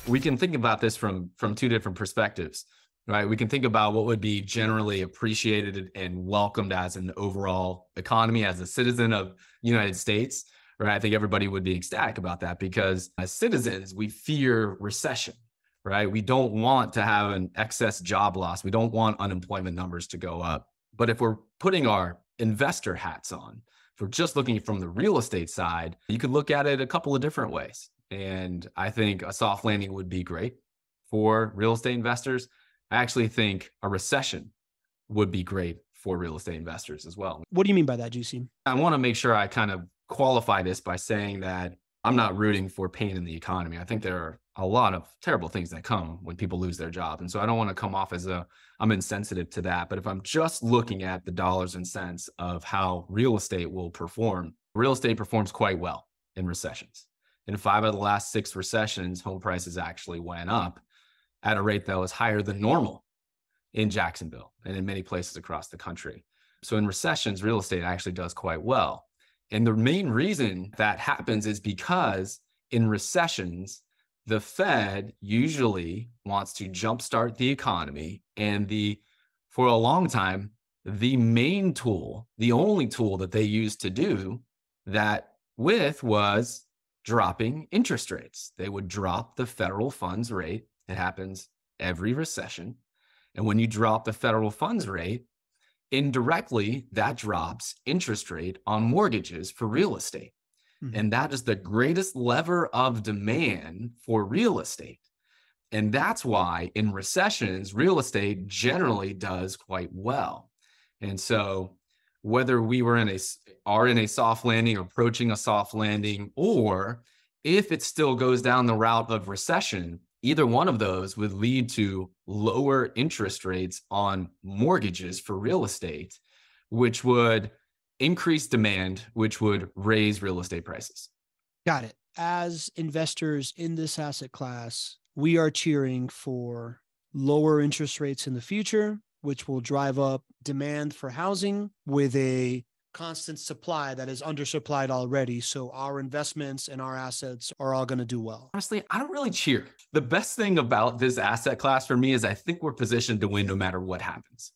We can think about this from two different perspectives, right? We can think about what would be generally appreciated and welcomed as an overall economy as a citizen of the United States, right? I think everybody would be ecstatic about that because as citizens, we fear recession, right? We don't want to have an excess job loss. We don't want unemployment numbers to go up. But if we're putting our investor hats on, if we're just looking from the real estate side, you could look at it a couple of different ways. And I think a soft landing would be great for real estate investors. I actually think a recession would be great for real estate investors as well. What do you mean by that, GC? I want to make sure I kind of qualify this by saying that I'm not rooting for pain in the economy. I think there are a lot of terrible things that come when people lose their job. And so I don't want to come off as I'm insensitive to that. But if I'm just looking at the dollars and cents of how real estate will perform, real estate performs quite well in recessions. In 5 of the last 6 recessions, home prices actually went up at a rate that was higher than normal in Jacksonville and in many places across the country. So in recessions, real estate actually does quite well. And the main reason that happens is because in recessions, the Fed usually wants to jumpstart the economy. And for a long time, the main tool, the only tool that they used to do that with was dropping interest rates. They would drop the federal funds rate. It happens every recession. And when you drop the federal funds rate, indirectly, that drops interest rate on mortgages for real estate. Mm-hmm. And that is the greatest lever of demand for real estate. And that's why in recessions, real estate generally does quite well. And so whether we are in a soft landing, approaching a soft landing, or if it still goes down the route of recession, either one of those would lead to lower interest rates on mortgages for real estate, which would increase demand, which would raise real estate prices. Got it. As investors in this asset class, we are cheering for lower interest rates in the future, which will drive up demand for housing with a constant supply that is undersupplied already. So our investments and our assets are all going to do well. Honestly, I don't really cheer. The best thing about this asset class for me is I think we're positioned to win no matter what happens,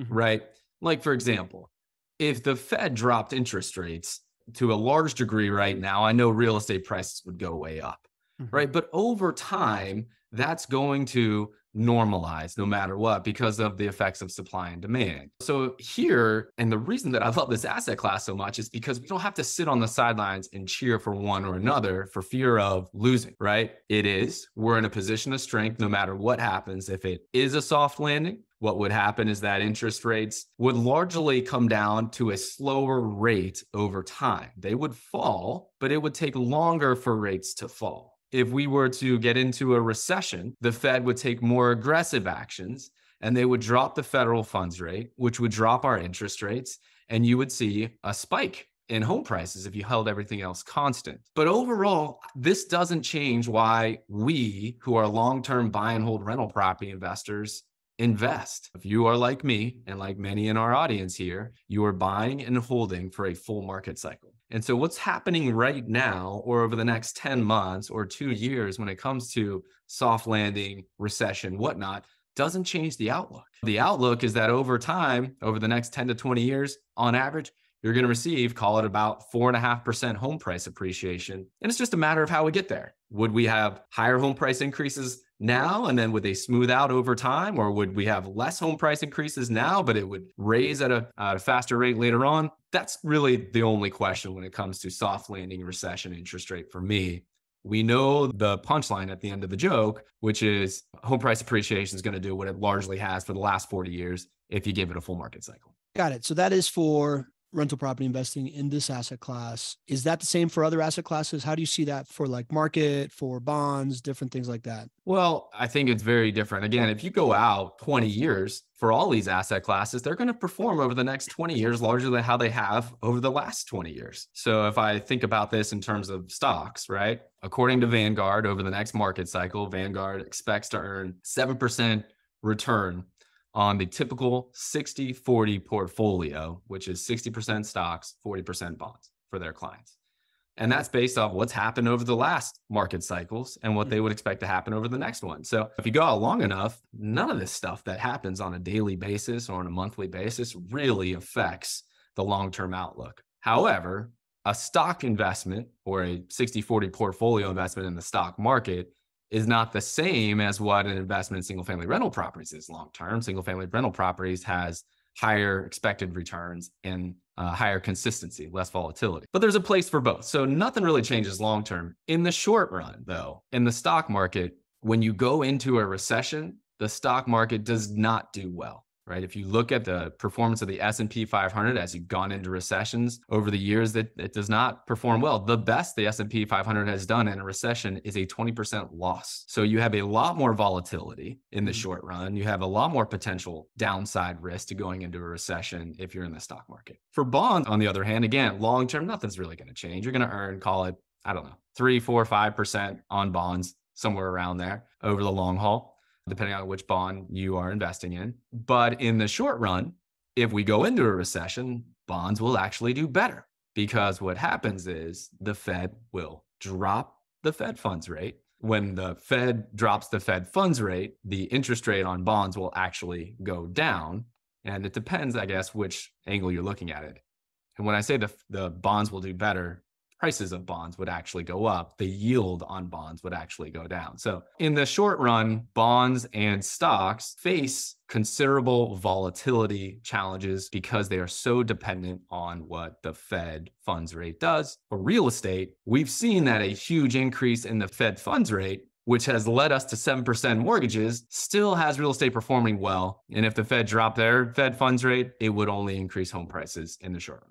right? Like, for example, if the Fed dropped interest rates to a large degree right now, I know real estate prices would go way up, right? But over time, that's going to normalize no matter what because of the effects of supply and demand. So here, and the reason that I love this asset class so much is because we don't have to sit on the sidelines and cheer for one or another for fear of losing, right? We're in a position of strength no matter what happens. If it is a soft landing, what would happen is that interest rates would largely come down to a slower rate over time. They would fall, but it would take longer for rates to fall. If we were to get into a recession, the Fed would take more aggressive actions and they would drop the federal funds rate, which would drop our interest rates, and you would see a spike in home prices if you held everything else constant. But overall, this doesn't change why we, who are long-term buy and hold rental property investors, invest. If you are like me and like many in our audience here, you are buying and holding for a full market cycle. And so what's happening right now or over the next 10 months or 2 years when it comes to soft landing, recession, whatnot, doesn't change the outlook. The outlook is that over time, over the next 10 to 20 years, on average, you're going to receive, call it about 4.5% home price appreciation. And it's just a matter of how we get there. Would we have higher home price increases now, and then would they smooth out over time? Or would we have less home price increases now, but it would raise at a faster rate later on? That's really the only question when it comes to soft landing, recession, interest rate for me. We know the punchline at the end of the joke, which is home price appreciation is going to do what it largely has for the last 40 years if you give it a full market cycle. Got it. So that is for rental property investing in this asset class. Is that the same for other asset classes? How do you see that for like market, for bonds, different things like that? Well, I think it's very different. Again, if you go out 20 years for all these asset classes, they're going to perform over the next 20 years larger than how they have over the last 20 years. So if I think about this in terms of stocks, right? According to Vanguard, over the next market cycle, Vanguard expects to earn 7% return on the typical 60-40 portfolio, which is 60% stocks, 40% bonds for their clients. And that's based off what's happened over the last market cycles and what they would expect to happen over the next one. So if you go out long enough, none of this stuff that happens on a daily basis or on a monthly basis really affects the long-term outlook. However, a stock investment or a 60-40 portfolio investment in the stock market is not the same as what an investment in single-family rental properties is long-term. Single-family rental properties has higher expected returns and higher consistency, less volatility. But there's a place for both. So nothing really changes long-term. In the short run, though, in the stock market, when you go into a recession, the stock market does not do well, right? If you look at the performance of the S&P 500 as you've gone into recessions over the years, that it does not perform well. The best the S&P 500 has done in a recession is a 20% loss. So you have a lot more volatility in the short run. You have a lot more potential downside risk to going into a recession if you're in the stock market. For bonds, on the other hand, again, long-term, nothing's really going to change. You're going to earn, call it, I don't know, 3, 4, 5% on bonds, somewhere around there over the long haul, depending on which bond you are investing in. But in the short run, if we go into a recession, bonds will actually do better, because what happens is the Fed will drop the Fed funds rate. When the Fed drops the Fed funds rate, the interest rate on bonds will actually go down. And it depends, I guess, which angle you're looking at it. And when I say the bonds will do better, prices of bonds would actually go up. The yield on bonds would actually go down. So in the short run, bonds and stocks face considerable volatility challenges because they are so dependent on what the Fed funds rate does. For real estate, we've seen that a huge increase in the Fed funds rate, which has led us to 7% mortgages, still has real estate performing well. And if the Fed dropped their Fed funds rate, it would only increase home prices in the short run.